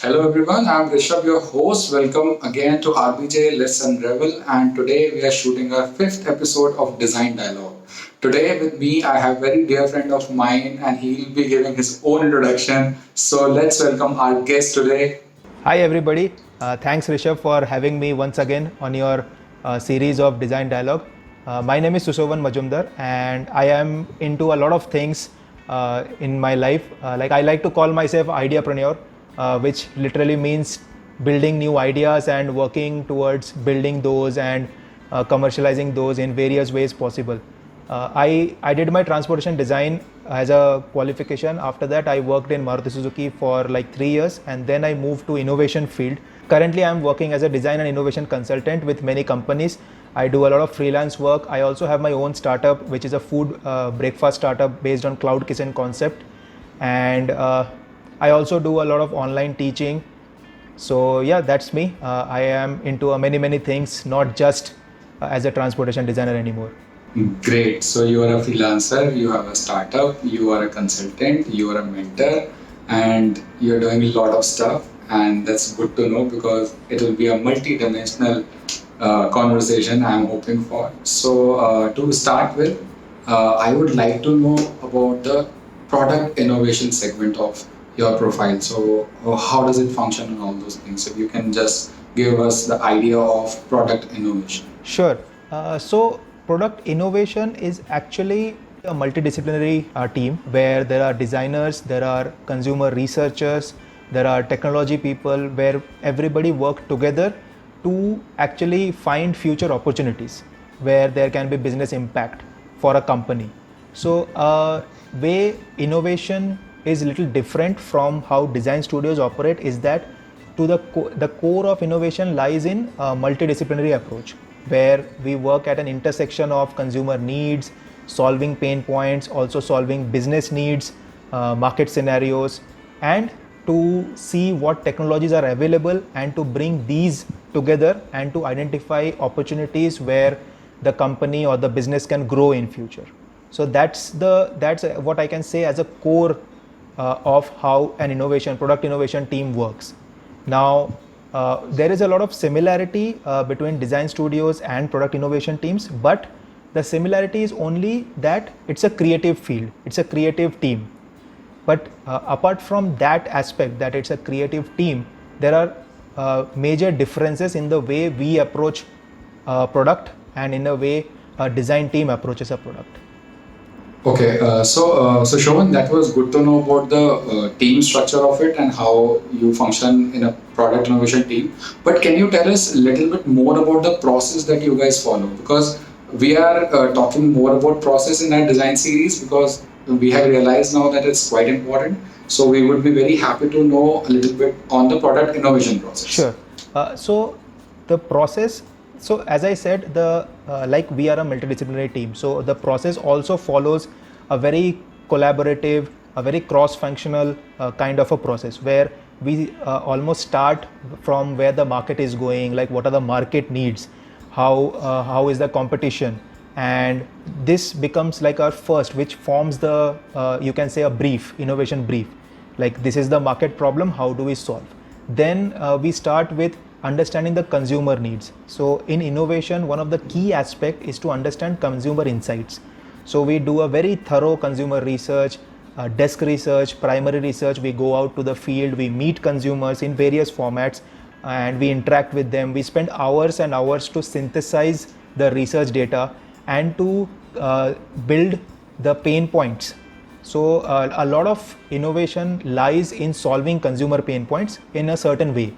Hello everyone, I'm Rishabh, your host. Welcome again to RBJ Let's Unravel, and today we are shooting our fifth episode of Design Dialogue. Today with me, I have a very dear friend of mine, and he'll be giving his own introduction. So let's welcome our guest today. Hi, everybody. Thanks, Rishabh, for having me once again on your series of Design Dialogue. My name is Sushovan Majumdar, and I am into a lot of things in my life. Like I like to call myself ideapreneur, which literally means building new ideas and working towards building those and commercializing those in various ways possible. I did my transportation design as a qualification. After that, I worked in Maruti Suzuki for like 3 years, and then I moved to innovation field. Currently, I'm working as a design and innovation consultant with many companies. I do a lot of freelance work. I also have my own startup, which is a food breakfast startup based on cloud kitchen concept, and I also do a lot of online teaching. So yeah, that's me. I am into many things, not just as a transportation designer anymore. Great. So you are a freelancer, you have a startup, you are a consultant, you are a mentor, and you're doing a lot of stuff. And that's good to know because it will be a multi-dimensional conversation I'm hoping for. So to start with, I would like to know about the product innovation segment of your profile. So how does it function and all those things? If you can just give us the idea of product innovation. Sure. So product innovation is actually a multidisciplinary team where there are designers, there are consumer researchers, there are technology people, where everybody work together to actually find future opportunities where there can be business impact for a company. So way innovation is a little different from how design studios operate is that to the core of innovation lies in a multidisciplinary approach where we work at an intersection of consumer needs, solving pain points, also solving business needs, market scenarios, and to see what technologies are available and to bring these together and to identify opportunities where the company or the business can grow in future. So that's what I can say as a core of how an product innovation team works. Now, there is a lot of similarity between design studios and product innovation teams, but the similarity is only that it's a creative field, it's a creative team. But apart from that aspect, that it's a creative team, there are major differences in the way we approach product and in the way a design team approaches a product. Okay, so Shobhan, that was good to know about the team structure of it and how you function in a product innovation team. But can you tell us a little bit more about the process that you guys follow? Because we are talking more about process in our design series because we have realized now that it's quite important. So we would be very happy to know a little bit on the product innovation process. Sure. So the process. So as I said, like we are a multidisciplinary team. So the process also follows a very collaborative, a very cross-functional kind of a process where we almost start from where the market is going, like what are the market needs, how is the competition, and this becomes like our first, which forms the you can say a brief, innovation brief. Like this is the market problem, how do we solve? Then we start with understanding the consumer needs. So in innovation, one of the key aspects is to understand consumer insights. So we do a very thorough consumer research, desk research, primary research. We go out to the field, we meet consumers in various formats, and we interact with them. We spend hours and hours to synthesize the research data and to build the pain points. So a lot of innovation lies in solving consumer pain points in a certain way.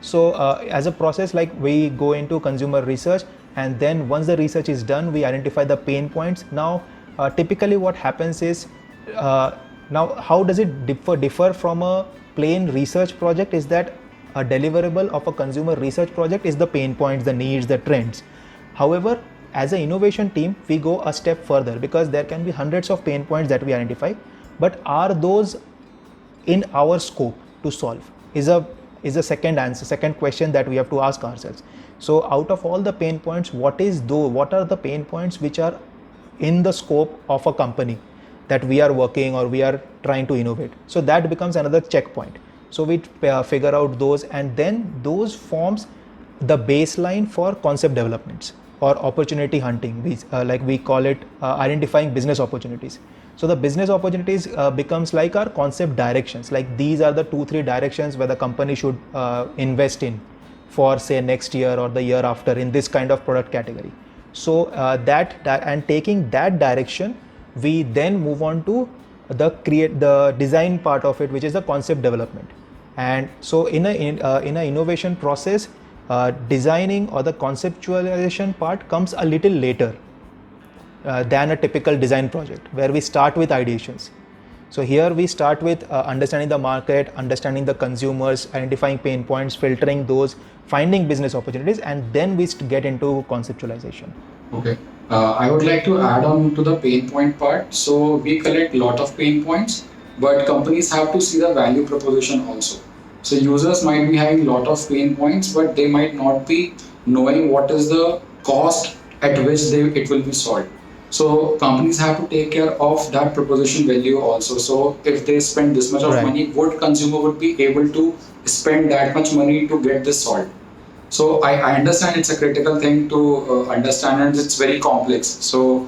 So as a process, like we go into consumer research, and then once the research is done, we identify the pain points. Now typically what happens is, now how does it differ from a plain research project is that a deliverable of a consumer research project is the pain points, the needs, the trends. However, as an innovation team, we go a step further because there can be hundreds of pain points that we identify, but are those in our scope to solve is a second question that we have to ask ourselves. So out of all the pain points, what are the pain points which are in the scope of a company that we are working or we are trying to innovate? So that becomes another checkpoint. So we figure out those, and then those forms the baseline for concept developments or opportunity hunting. We call it identifying business opportunities. So the business opportunities becomes like our concept directions. Like these are the 2-3 directions where the company should invest in for say next year or the year after in this kind of product category. So that and taking that direction, we then move on to the design part of it, which is the concept development. And so in a innovation process, designing or the conceptualization part comes a little later than a typical design project where we start with ideations. So here we start with understanding the market, understanding the consumers, identifying pain points, filtering those, finding business opportunities, and then we get into conceptualization. Okay. I would like to add on to the pain point part. So we collect a lot of pain points, but companies have to see the value proposition also. So users might be having a lot of pain points, but they might not be knowing what is the cost at which it will be solved. So companies have to take care of that proposition value also. So if they spend this much of Right. money, would consumer would be able to spend that much money to get this solved? So I understand it's a critical thing to understand, and it's very complex. So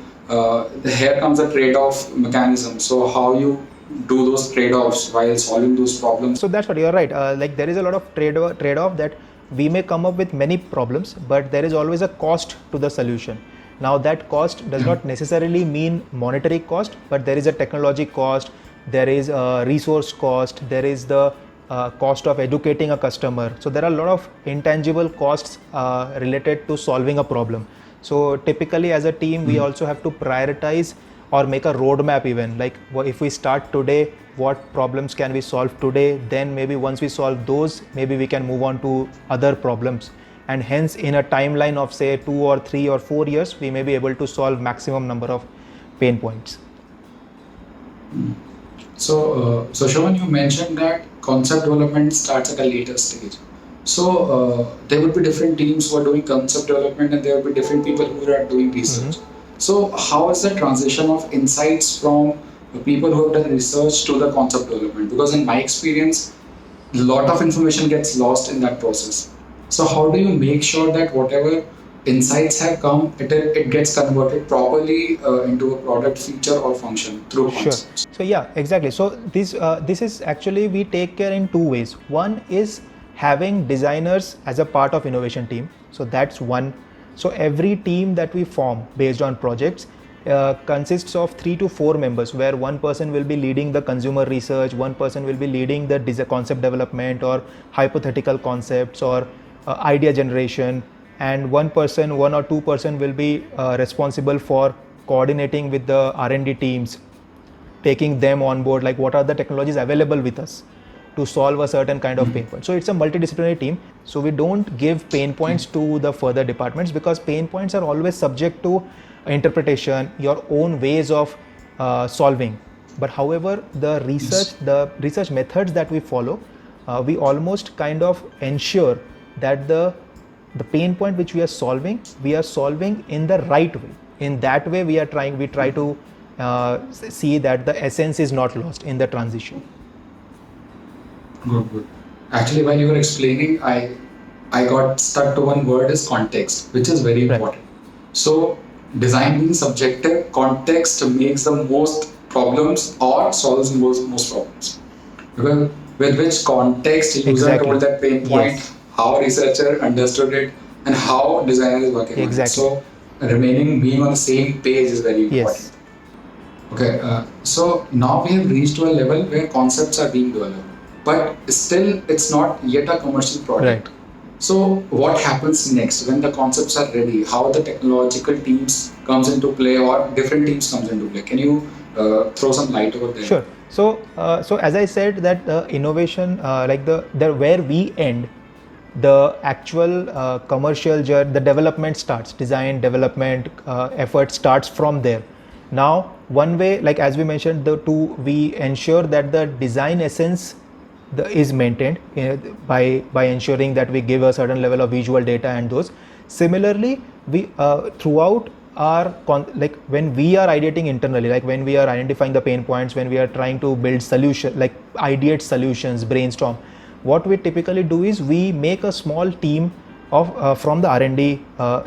here comes a trade-off mechanism. So how you do those trade-offs while solving those problems? So that's what you're right. Like there is a lot of trade-off that we may come up with many problems, but there is always a cost to the solution. Now that cost does not necessarily mean monetary cost, but there is a technology cost, there is a resource cost, there is the cost of educating a customer. So there are a lot of intangible costs related to solving a problem. So typically as a team, we also have to prioritize or make a roadmap even. Like if we start today, what problems can we solve today? Then maybe once we solve those, maybe we can move on to other problems. And hence in a timeline of say 2 or 3 or 4 years, we may be able to solve maximum number of pain points. So Shravan, you mentioned that concept development starts at a later stage. So there would be different teams who are doing concept development, and there will be different people who are doing research. So how is the transition of insights from the people who have done research to the concept development? Because in my experience, a lot of information gets lost in that process. So how do you make sure that whatever insights have come, it gets converted properly into a product feature or function through concepts? Sure. So yeah, exactly. So this is actually, we take care in 2 ways. One is having designers as a part of innovation team. So that's one. So every team that we form based on projects consists of 3 to 4 members, where one person will be leading the consumer research, one person will be leading the concept development or hypothetical concepts or idea generation, and one or two person will be responsible for coordinating with the R&D teams, taking them on board, like what are the technologies available with us to solve a certain kind of pain point. So it's a multidisciplinary team. So we don't give pain points to the further departments, because pain points are always subject to interpretation, your own ways of solving. But however, the research methods that we follow, we almost kind of ensure that the pain point which we are solving in the right way. In that way, we try to see that the essence is not lost in the transition. Good. Actually, while you were explaining, I got stuck to one word, is context, which is very important. So design being subjective, context makes the most problems or solves most problems. Because with which context user told that pain point, how researcher understood it, and how designer is working on it. So being on the same page is very important. Okay, so now we have reached to a level where concepts are being developed, but still it's not yet a commercial product. So what happens next when the concepts are ready? How the technological teams comes into play, or different teams comes into play? Can you throw some light over there? Sure. So as I said, that innovation, where we end, the actual commercial journey, the development starts, design development effort starts from there. Now, one way, like as we mentioned, we ensure that the design essence is maintained by ensuring that we give a certain level of visual data and those. Similarly, we throughout our when we are ideating internally, like when we are identifying the pain points, when we are trying to build ideate solutions, brainstorm, what we typically do is we make a small team of from the R&D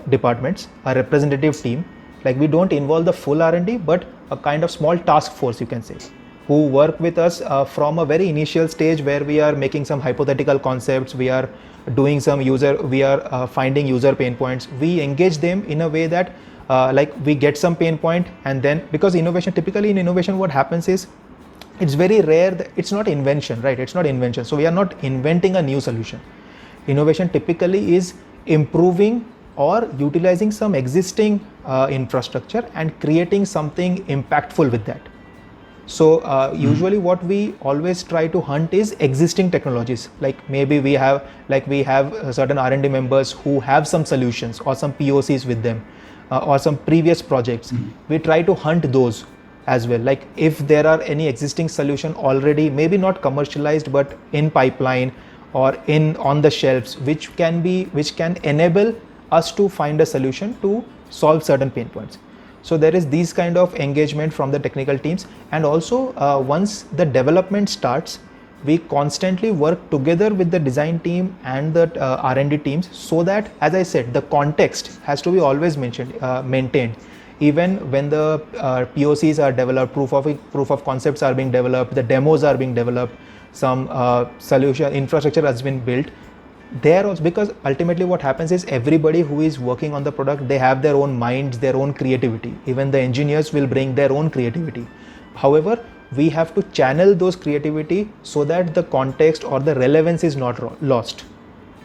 departments, a representative team. Like we don't involve the full R&D, but a kind of small task force, you can say, who work with us from a very initial stage where we are making some hypothetical concepts, we are doing some we are finding user pain points. We engage them in a way that like we get some pain point, and then because typically in innovation what happens is it's very rare that it's not invention, right? It's not invention. So we are not inventing a new solution. Innovation typically is improving or utilizing some existing infrastructure and creating something impactful with that. So usually what we always try to hunt is existing technologies. Like maybe we have certain R&D members who have some solutions or some POCs with them or some previous projects. We try to hunt those as well. Like if there are any existing solution already, maybe not commercialized but in pipeline or on the shelves, which can enable us to find a solution to solve certain pain points. So there is these kind of engagement from the technical teams, and also once the development starts, we constantly work together with the design team and the R&D teams, so that, as I said, the context has to be always maintained. Even when the POCs are developed, proof of concepts are being developed, the demos are being developed, some solution infrastructure has been built. There also, because ultimately what happens is everybody who is working on the product, they have their own minds, their own creativity. Even the engineers will bring their own creativity. However, we have to channel those creativity so that the context or the relevance is not lost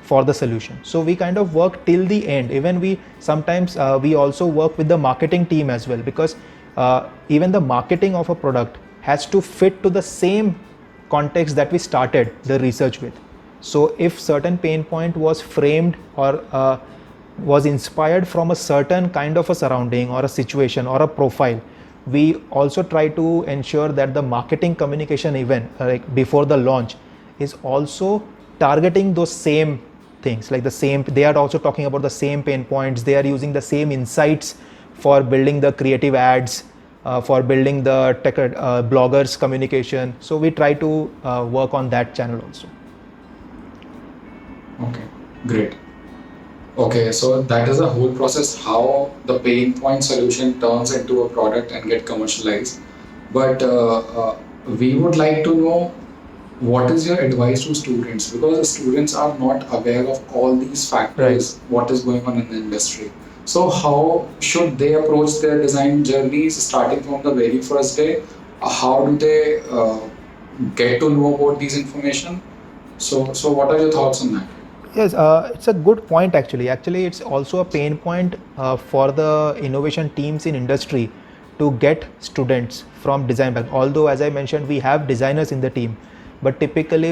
for the solution. So we kind of work till the end. Even we sometimes we also work with the marketing team as well, because even the marketing of a product has to fit to the same context that we started the research with. So if certain pain point was framed or was inspired from a certain kind of a surrounding or a situation or a profile, we also try to ensure that the marketing communication event like before the launch is also targeting those same things, like they are also talking about the same pain points, they are using the same insights for building the creative ads, for building the tech bloggers communication. So we try to work on that channel also. Okay, great. Okay, so that is the whole process, how the pain point solution turns into a product and get commercialized. But we would like to know, what is your advice to students? Because the students are not aware of all these factors, what is going on in the industry. So how should they approach their design journeys starting from the very first day? How do they get to know about these information? So what are your thoughts on that? Yes, it's a good point actually. Actually, it's also a pain point for the innovation teams in industry to get students from design background. Although, as I mentioned, we have designers in the team, but typically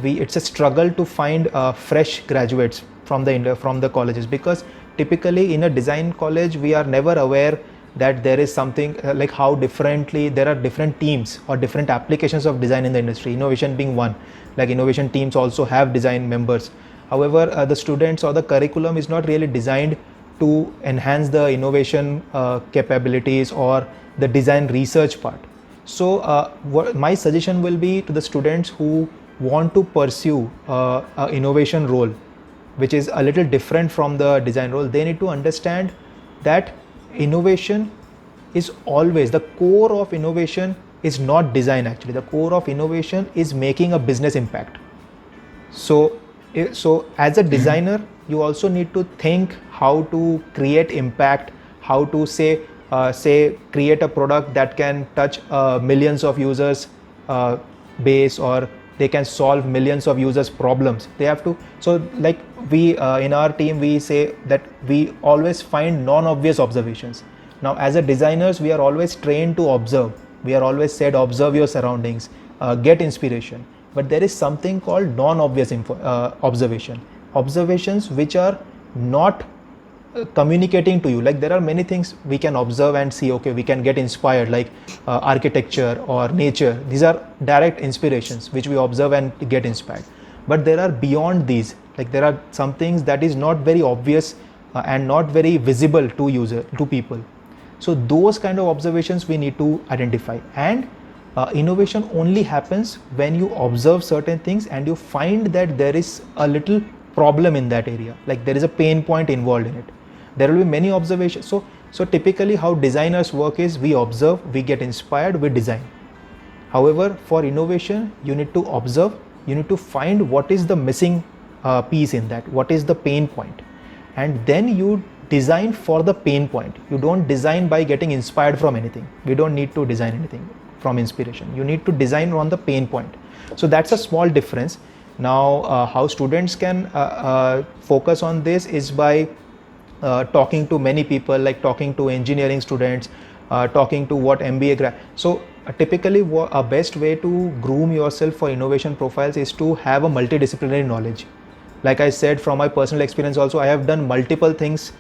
it's a struggle to find fresh graduates from the colleges, because typically in a design college we are never aware that there is something like how differently there are different teams or different applications of design in the industry, innovation being one. Like innovation teams also have design members. However, the students or the curriculum is not really designed to enhance the innovation capabilities or the design research part. So my suggestion will be to the students who want to pursue an innovation role, which is a little different from the design role. They need to understand that innovation is always, the core of innovation is not design actually. The core of innovation is making a business impact. So as a designer, you also need to think how to create impact, how to say create a product that can touch millions of users base, or they can solve millions of users problems. They have to, so like we in our team we say that we always find non-obvious observations. Now as a designers, we are always trained to observe. We are always said observe your surroundings, get inspiration. But there is something called non-obvious observations which are not communicating to you. Like there are many things we can observe and see, okay, we can get inspired, like architecture or nature. These are direct inspirations which we observe and get inspired. But there are beyond these, like there are some things that is not very obvious and not very visible to people. So those kind of observations we need to identify, and Innovation only happens when you observe certain things and you find that there is a little problem in that area, like there is a pain point involved in it. There will be many observations. So typically how designers work is we observe, we get inspired, we design. However, for innovation, you need to observe, you need to find what is the missing piece in that, what is the pain point, and then you design for the pain point. You don't design by getting inspired from anything. We don't need to design anything from inspiration. You need to design on the pain point. So that's a small difference. Now, how students can focus on this is by talking to many people, like talking to engineering students, talking to what MBA So typically a best way to groom yourself for innovation profiles is to have a multidisciplinary knowledge. Like I said, from my personal experience also, I have done multiple things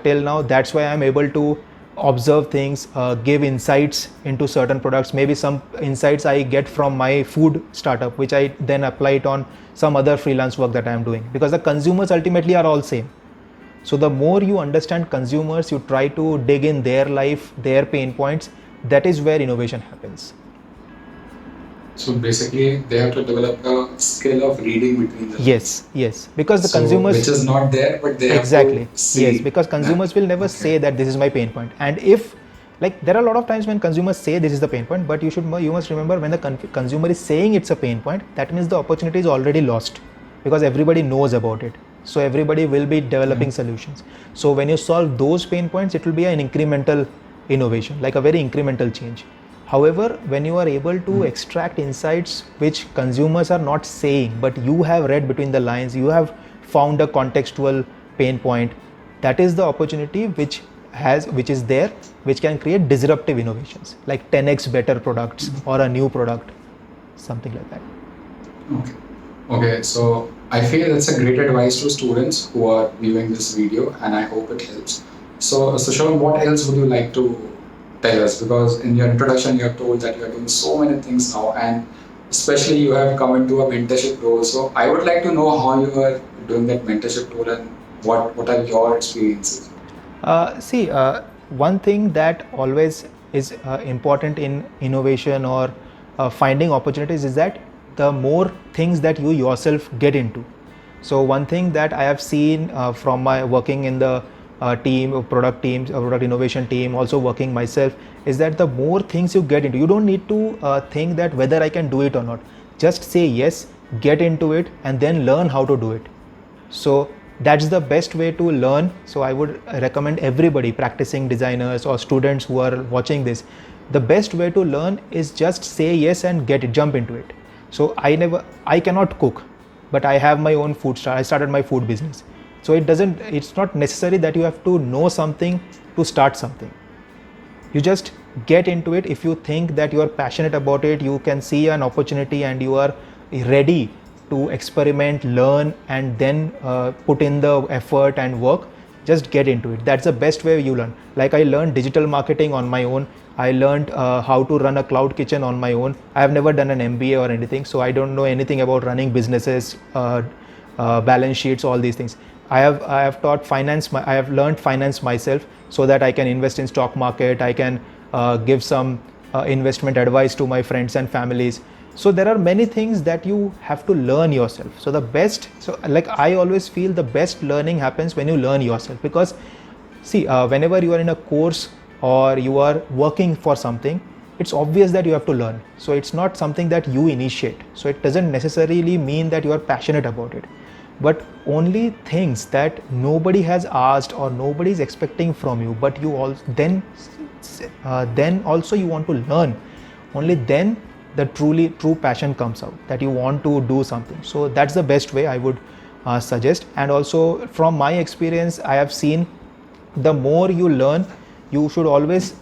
till now. That's why I'm able to observe things, give insights into certain products. Maybe some insights I get from my food startup, which I then apply it on some other freelance work that I'm doing, because the consumers ultimately are all same. So the more you understand consumers, you try to dig in their life, their pain points, that is where innovation happens. So basically, they have to develop a skill of reading between the Yes, because the consumers, which is not there, but they exactly, have to see. yes, because consumers will never say that this is my pain point. And if, like, there are a lot of times when consumers say this is the pain point, but you must remember, when the consumer is saying it's a pain point, that means the opportunity is already lost, because everybody knows about it. So everybody will be developing solutions. So when you solve those pain points, it will be an incremental innovation, like a very incremental change. However, when you are able to extract insights which consumers are not saying, but you have read between the lines, you have found a contextual pain point, that is the opportunity which is there, which can create disruptive innovations, like 10x better products or a new product, something like that. Okay, so I feel that's a great advice to students who are viewing this video, and I hope it helps. So Shravan, what else would you like to tell us? Because in your introduction, you have told that you are doing so many things now, and especially you have come into a mentorship role. So I would like to know how you are doing that mentorship role and what are your experiences? One thing that always is important in innovation or finding opportunities is that the more things that you yourself get into. So one thing that I have seen from my working in the product innovation team, also working myself, is that the more things you get into, you don't need to think that whether I can do it or not. Just say yes, get into it, and then learn how to do it. So that's the best way to learn. So I would recommend everybody, practicing designers or students who are watching this, the best way to learn is just say yes and jump into it. So I cannot cook, but I have my own food start. I started my food business. So it's not necessary that you have to know something to start something. You just get into it. If you think that you are passionate about it, you can see an opportunity and you are ready to experiment, learn, and then put in the effort and work, just get into it. That's the best way you learn. Like I learned digital marketing on my own. I learned how to run a cloud kitchen on my own. I have never done an MBA or anything, so I don't know anything about running businesses, balance sheets, all these things. I have taught finance. I have learned finance myself, so that I can invest in stock market. I can give some investment advice to my friends and families. So there are many things that you have to learn yourself. So like I always feel the best learning happens when you learn yourself, because see, whenever you are in a course or you are working for something, it's obvious that you have to learn. So it's not something that you initiate. So it doesn't necessarily mean that you are passionate about it, but only things that nobody has asked or nobody is expecting from you, but you then also you want to learn. Only then the true passion comes out, that you want to do something. So that's the best way I would suggest. And also from my experience, I have seen the more you learn, you should always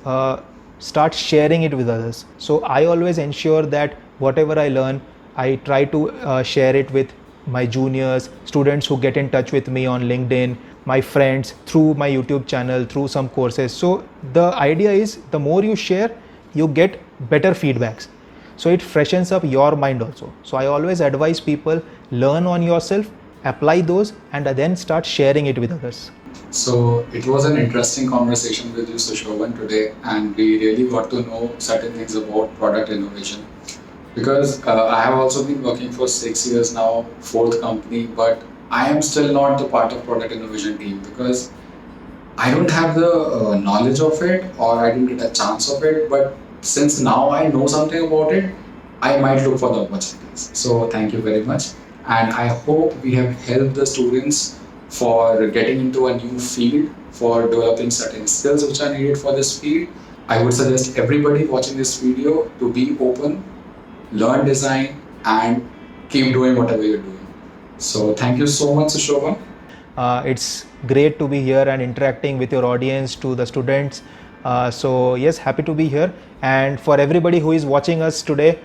start sharing it with others. So I always ensure that whatever I learn, I try to share it with my juniors, students who get in touch with me on LinkedIn, my friends, through my YouTube channel, through some courses. So the idea is, the more you share, you get better feedbacks. So it freshens up your mind also. So I always advise people, learn on yourself, apply those, and then start sharing it with others. So it was an interesting conversation with you, Sushovan, today, and we really got to know certain things about product innovation. Because I have also been working for 6 years now, fourth company, but I am still not the part of product innovation team because I don't have the knowledge of it or I didn't get a chance of it. But since now I know something about it, I might look for the opportunities. So thank you very much. And I hope we have helped the students for getting into a new field, for developing certain skills which are needed for this field. I would suggest everybody watching this video to be open, learn design, and keep doing whatever you're doing. So thank you so much, Sushovan. It's great to be here and interacting with your audience, to the students. So yes, happy to be here. And for everybody who is watching us today,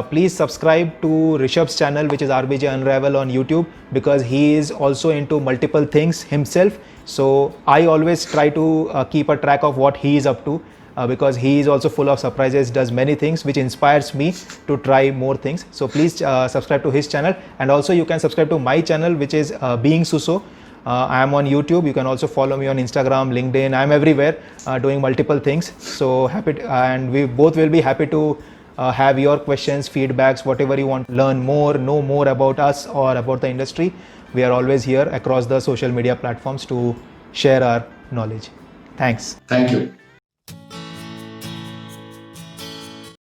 please subscribe to Rishabh's channel, which is RBJ Unravel on YouTube, because he is also into multiple things himself. So I always try to keep a track of what he is up to. Because he is also full of surprises, does many things which inspires me to try more things. So please subscribe to his channel, and also you can subscribe to my channel, which is Being Suso. I am on YouTube. You can also follow me on Instagram, LinkedIn. I am everywhere doing multiple things. So happy to, and we both will be happy to have your questions, feedbacks, whatever you want to learn more, know more about us or about the industry. We are always here across the social media platforms to share our knowledge. Thanks. Thank you.